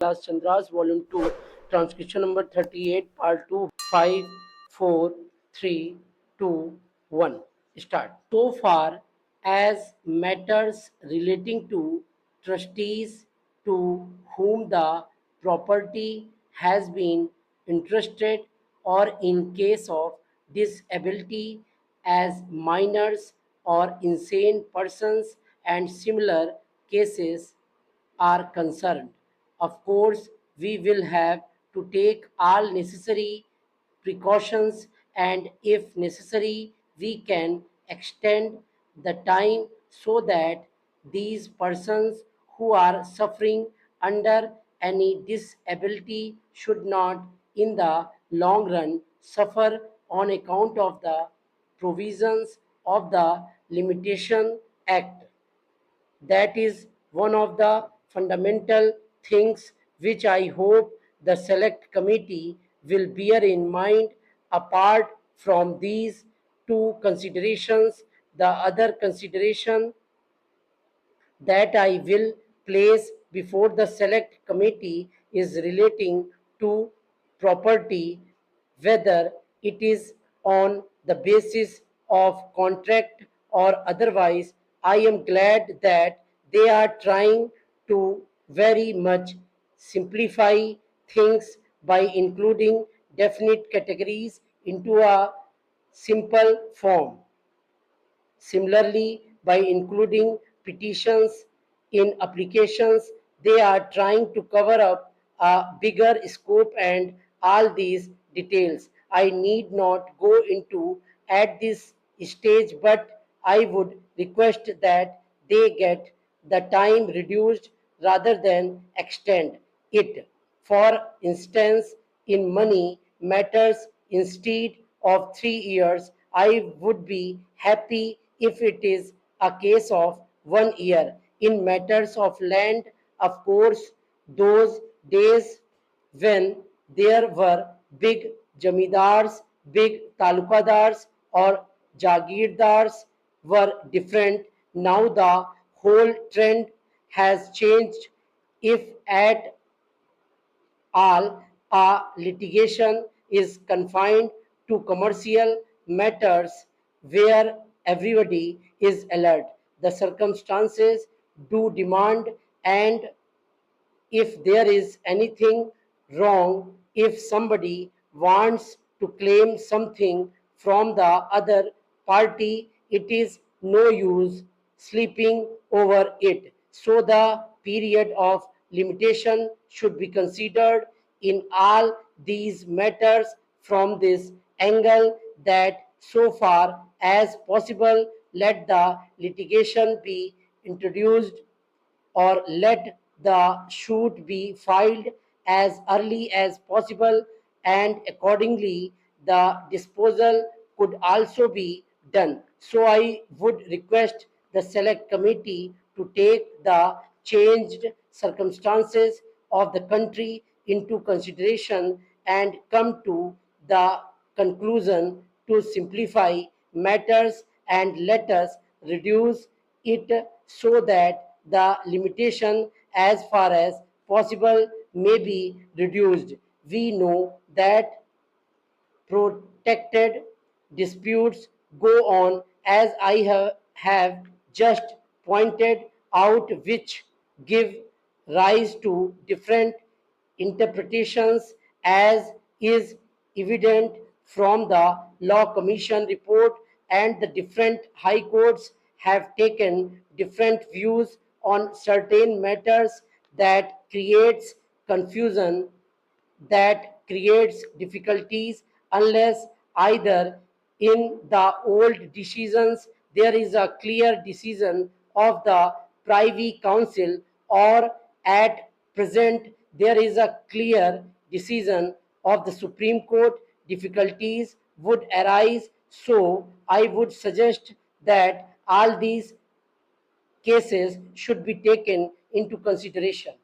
Kailash Chandra's Volume 2, Transcription number 38, Part 2, 5, 4, 3, 2, 1. Start. So far as matters relating to trustees to whom the property has been entrusted, or in case of disability as minors or insane persons and similar cases are concerned. Of course, we will have to take all necessary precautions, and if necessary, we can extend the time so that these persons who are suffering under any disability should not, in the long run, suffer on account of the provisions of the Limitation Act. That is one of the fundamental things which I hope the select committee will bear in mind. Apart from these two considerations, the other consideration that I will place before the select committee is relating to property, whether it is on the basis of contract or otherwise. I am glad that they are trying to very much simplify things by including definite categories into a simple form. Similarly, by including petitions in applications, they are trying to cover up a bigger scope and all these details. I need not go into at this stage, but I would request that they get the time reduced rather than extend it. For instance, in money matters, instead of 3 years, I would be happy if it is a case of 1 year. In matters of land, of course, those days when there were big jamidars, big talukadars, or jagirdars were different. Now the whole trend has changed. If at all litigation is confined to commercial matters where everybody is alert, the circumstances do demand, and if there is anything wrong, if somebody wants to claim something from the other party, it is no use sleeping over it. So the period of limitation should be considered in all these matters from this angle, that so far as possible let the litigation be introduced, or let the suit be filed as early as possible, and accordingly the disposal could also be done. So I would request the select committee to take the changed circumstances of the country into consideration and come to the conclusion to simplify matters, and let us reduce it so that the limitation as far as possible may be reduced. We know that protected disputes go on, as I have just pointed out, which give rise to different interpretations, as is evident from the Law Commission report, and the different high courts have taken different views on certain matters. That creates confusion, that creates difficulties, unless either in the old decisions there is a clear decision of the Privy Council, or at present there is a clear decision of the Supreme Court, difficulties would arise. So I would suggest that all these cases should be taken into consideration.